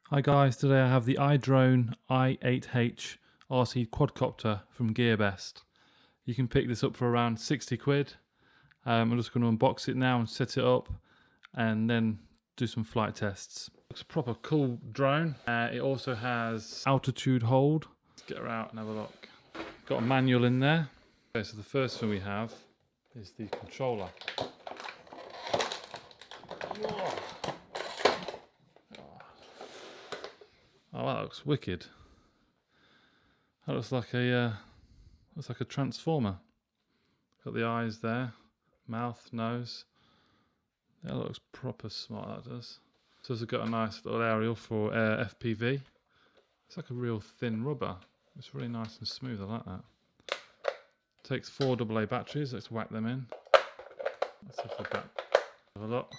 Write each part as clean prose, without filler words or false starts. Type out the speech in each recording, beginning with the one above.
Hi guys, today I have the iDrone i8H RC quadcopter from GearBest. You can pick this up for around 60 quid. I'm just going to unbox it now and set it up and then do some flight tests. Looks a proper cool drone. It also has altitude hold. Let's get her out and have a look. Got a manual in there. Okay, so the first thing we have is the controller. Whoa. Oh, that looks wicked. That looks like a transformer. Got the eyes there, mouth, nose. That looks proper smart. That does. So it's got a nice little aerial for FPV. It's like a real thin rubber. It's really nice and smooth. I like that. Takes 4 AA batteries. Let's whack them in. Let's have the back. Have a look.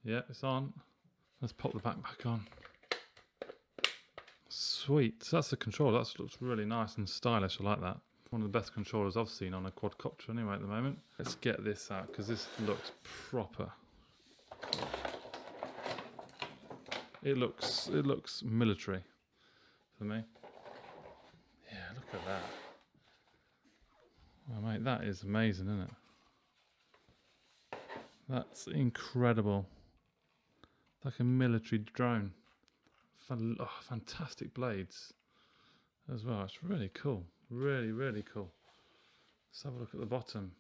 Yeah, it's on. Let's pop the back on. Sweet. So that's the controller. That looks really nice and stylish. I like that. One of the best controllers I've seen on a quadcopter anyway at the moment. Let's get this out because this looks proper. It looks military for me. Yeah, look at that. Well, mate, that is amazing, isn't it? That's incredible. Like a military drone. Fantastic blades as well. It's really cool. Really, really cool. Let's have a look at the bottom.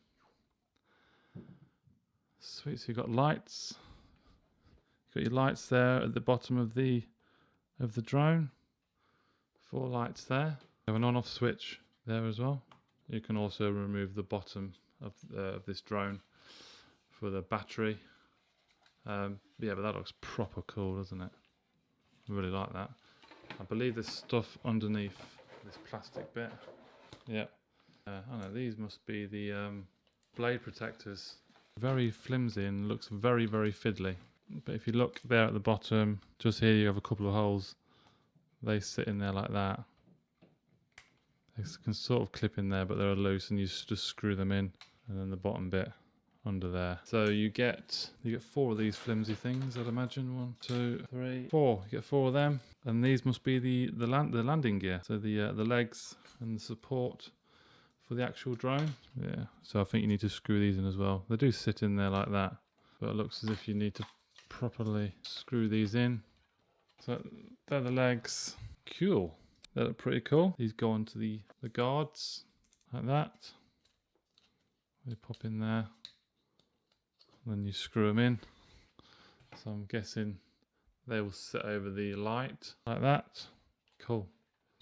Sweet. So you've got lights. You've got your lights there at the bottom of the drone. 4 lights there. You have an on-off switch there as well. You can also remove the bottom of this drone for the battery. Yeah, but that looks proper cool, doesn't it? I really like that. I believe there's stuff underneath this plastic bit. Yeah. I know, these must be the blade protectors. Very flimsy and looks very, very fiddly. But if you look there at the bottom, just here you have a couple of holes. They sit in there like that. They can sort of clip in there, but they're loose and you just screw them in. And then the bottom bit under there. So you get 4 of these flimsy things, I'd imagine. 1, 2, 3, 4. You get 4 of them, and these must be the landing gear. So the legs and the support for the actual drone. Yeah. So I think you need to screw these in as well. They do sit in there like that, but it looks as if you need to properly screw these in. So they're the legs. Cool. They look pretty cool. These go onto the guards like that. They pop in there. Then you screw them in. So I'm guessing they will sit over the light like that. Cool.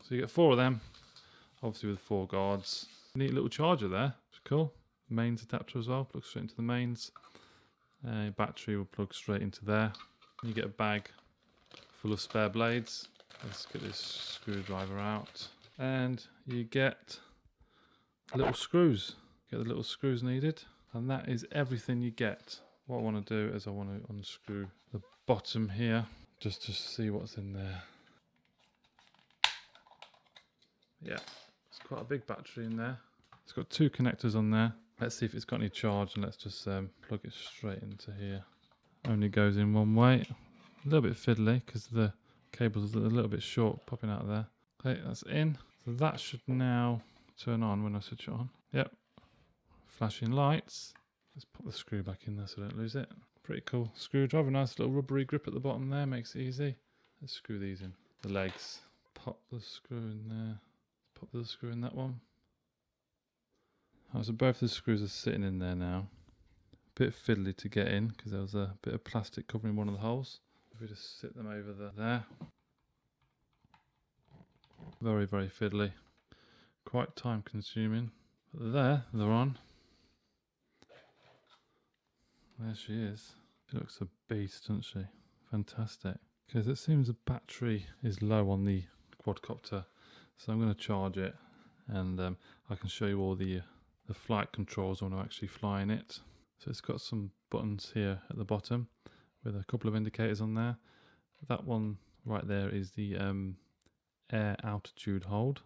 So you get 4 of them, obviously with 4 guards. Neat little charger there. It's cool. Mains adapter as well. Plugs straight into the mains. Battery will plug straight into there. You get a bag full of spare blades. Let's get this screwdriver out. And you get little screws. Get the little screws needed. And that is everything you get. What I want to do is I want to unscrew the bottom here just to see what's in there. Yeah, it's quite a big battery in there. It's got 2 connectors on there. Let's see if it's got any charge, and let's just plug it straight into here. Only goes in one way. A little bit fiddly because the cable's a little bit short popping out of there. Okay, that's in. So that should now turn on when I switch it on. Yep. Flashing lights. Let's pop the screw back in there so I don't lose it. Pretty cool screwdriver. Nice little rubbery grip at the bottom there. Makes it easy. Let's screw these in. The legs. Pop the screw in there. Pop the screw in that one. Right, so both the screws are sitting in there now. A bit fiddly to get in because there was a bit of plastic covering one of the holes. If we just sit them over there. Very, very fiddly. Quite time consuming. But they're on. There she is. She looks a beast, doesn't she? Fantastic. Because it seems the battery is low on the quadcopter. So I'm going to charge it. And I can show you all the flight controls when I'm actually flying it. So it's got some buttons here at the bottom with a couple of indicators on there. That one right there is the air altitude hold.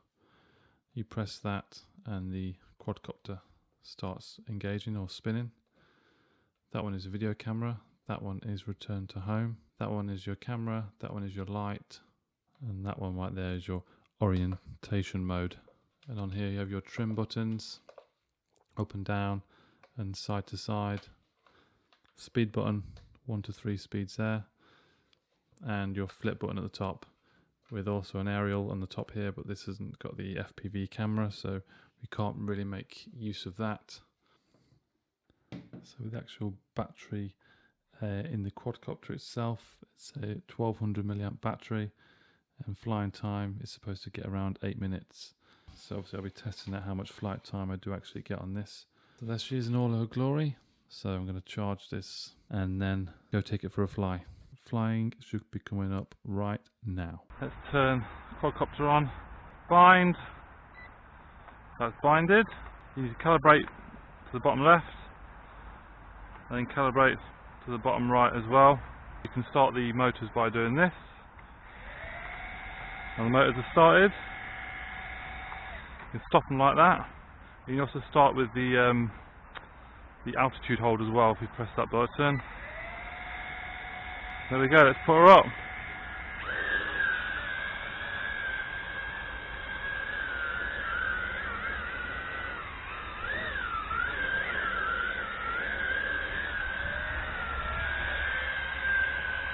You press that and the quadcopter starts engaging or spinning. That one is a video camera. That one is return to home. That one is your camera. That one is your light. And that one right there is your orientation mode. And on here you have your trim buttons, up and down and side to side. Speed button, 1 to 3 speeds there. And your flip button at the top, with also an aerial on the top here, but this hasn't got the FPV camera, so we can't really make use of that. So with the actual battery in the quadcopter itself, it's a 1200 milliamp battery, and flying time is supposed to get around 8 minutes. So obviously I'll be testing out how much flight time I do actually get on this. So there she is in all her glory. So I'm going to charge this and then go take it for a fly. Flying should be coming up right now. Let's turn the quadcopter on. Bind. That's binded. You need to calibrate to the bottom left, and then calibrate to the bottom right as well. You can start the motors by doing this. And the motors are started. You can stop them like that. You can also start with the altitude hold as well if you press that button. There we go, let's put her up.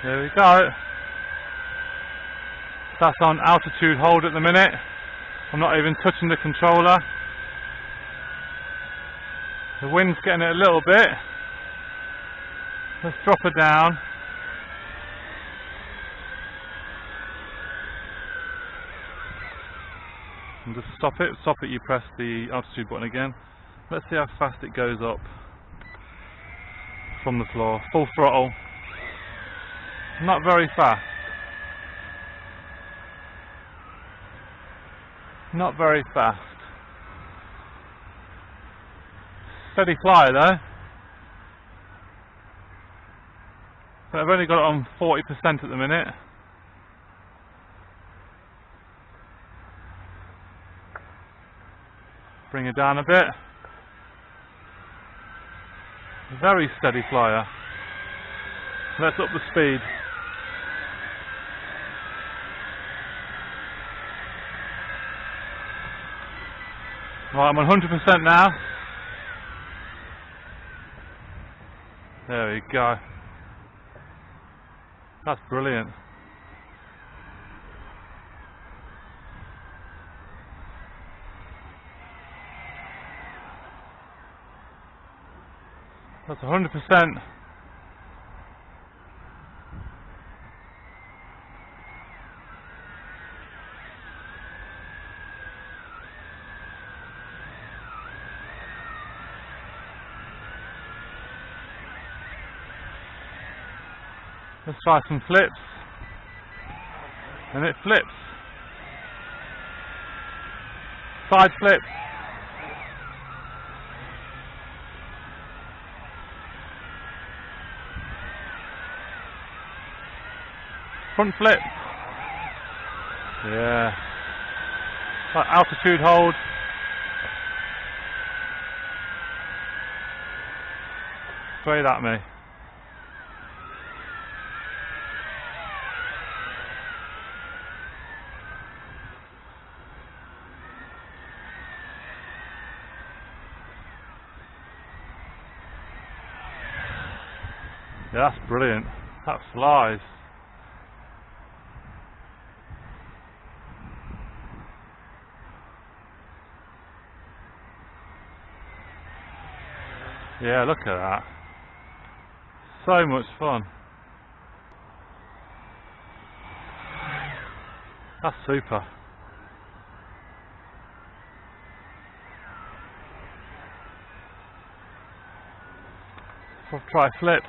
There we go. That's on altitude hold at the minute. I'm not even touching the controller. The wind's getting it a little bit. Let's drop her down. And just stop it. Stop it, you press the altitude button again. Let's see how fast it goes up from the floor. Full throttle. Not very fast. Not very fast. Steady flyer though. But I've only got it on 40% at the minute. Bring it down a bit. Very steady flyer. Let's up the speed. Right, I'm on 100% now. There we go. That's brilliant. That's 100%. Let's try some flips. And it flips. Side flips. Front flip. Yeah. Like altitude hold. Straight at me. Yeah, that's brilliant. That flies. Yeah, look at that. So much fun. That's super. I'll try flip.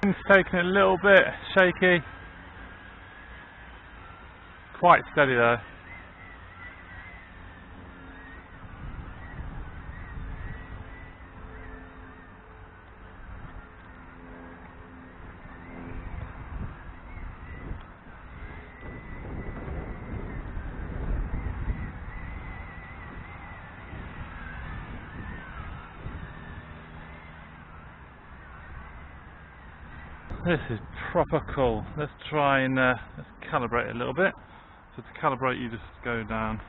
It's taking it a little bit shaky. Quite steady though. This is proper cool. Let's try and let's calibrate it a little bit. So to calibrate, you just go down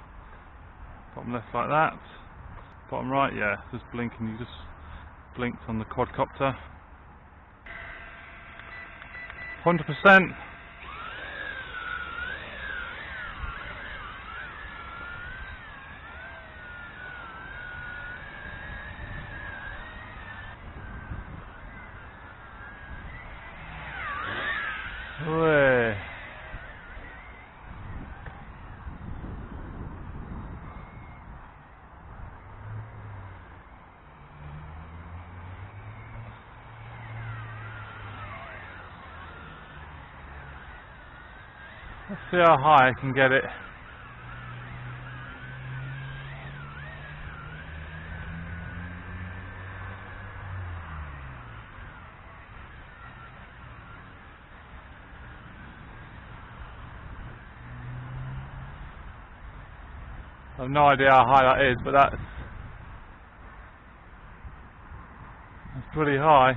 bottom left like that. Bottom right, yeah, just blinking. You just blinked on the quadcopter. 100%. Way. Let's see how high I can get it. I have no idea how high that is, but that's pretty high.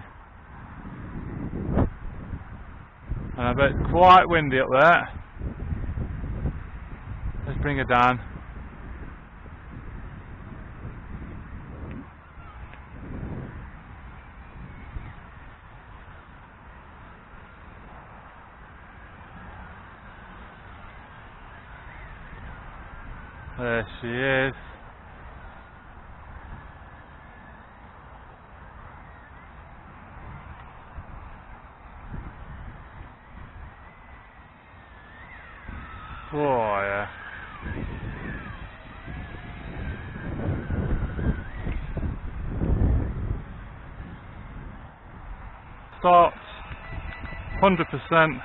And I bet it's quite windy up there. Let's bring it down. There she is. Oh yeah. Start 100%.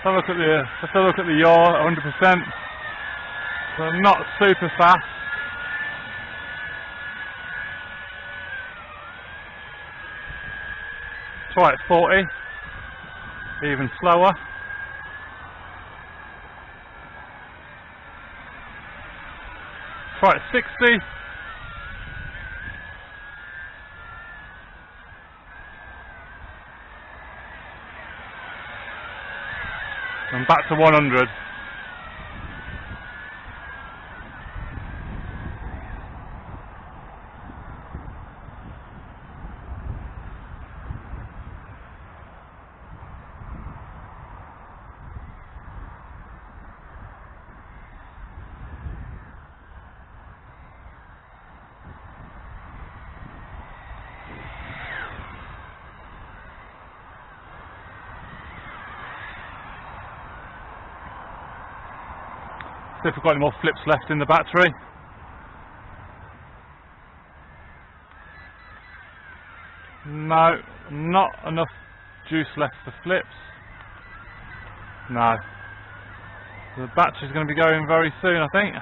Let's have a look at the yaw at 100%. So not super fast. Try at 40, even slower. Try at 60. And back to 100. See if we've got any more flips left in the battery. No, not enough juice left for flips. No. The battery's going to be going very soon, I think.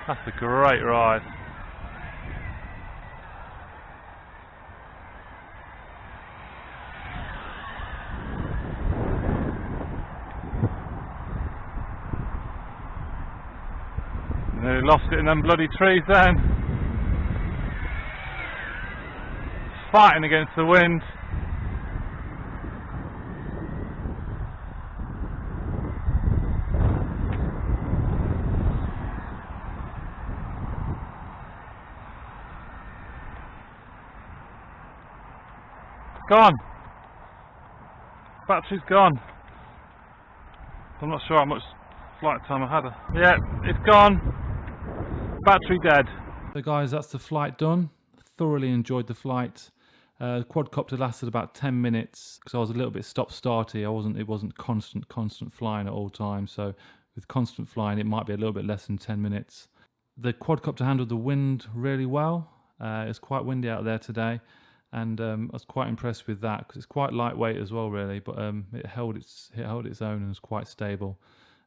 That's a great ride. Nearly lost it in them bloody trees then. Fighting against the wind. Gone. Battery's gone. I'm not sure how much flight time I had. Yeah, it's gone. Battery dead. So guys, that's the flight done. Thoroughly enjoyed the flight. The quadcopter lasted about 10 minutes because I was a little bit stop-starty. It wasn't constant flying at all times. So with constant flying, it might be a little bit less than 10 minutes. The quadcopter handled the wind really well. It's quite windy out there today, and I was quite impressed with that because it's quite lightweight as well, really. But it held its own and was quite stable.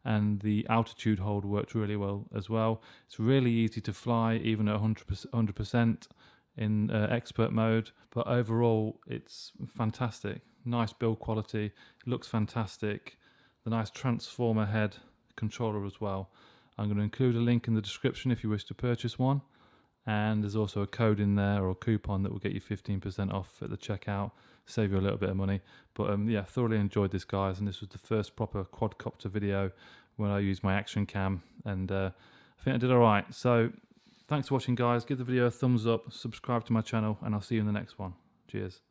And the altitude hold worked really well as well. It's really easy to fly, even at 100%. in expert mode, but overall it's fantastic. Nice build quality, it looks fantastic. The nice transformer head controller as well. I'm going to include a link in the description if you wish to purchase one, and there's also a code in there, or a coupon, that will get you 15% off at the checkout, save you a little bit of money. But yeah, thoroughly enjoyed this, guys, and this was the first proper quadcopter video when I used my action cam, and I think I did alright. So thanks for watching, guys. Give the video a thumbs up, subscribe to my channel, and I'll see you in the next one. Cheers.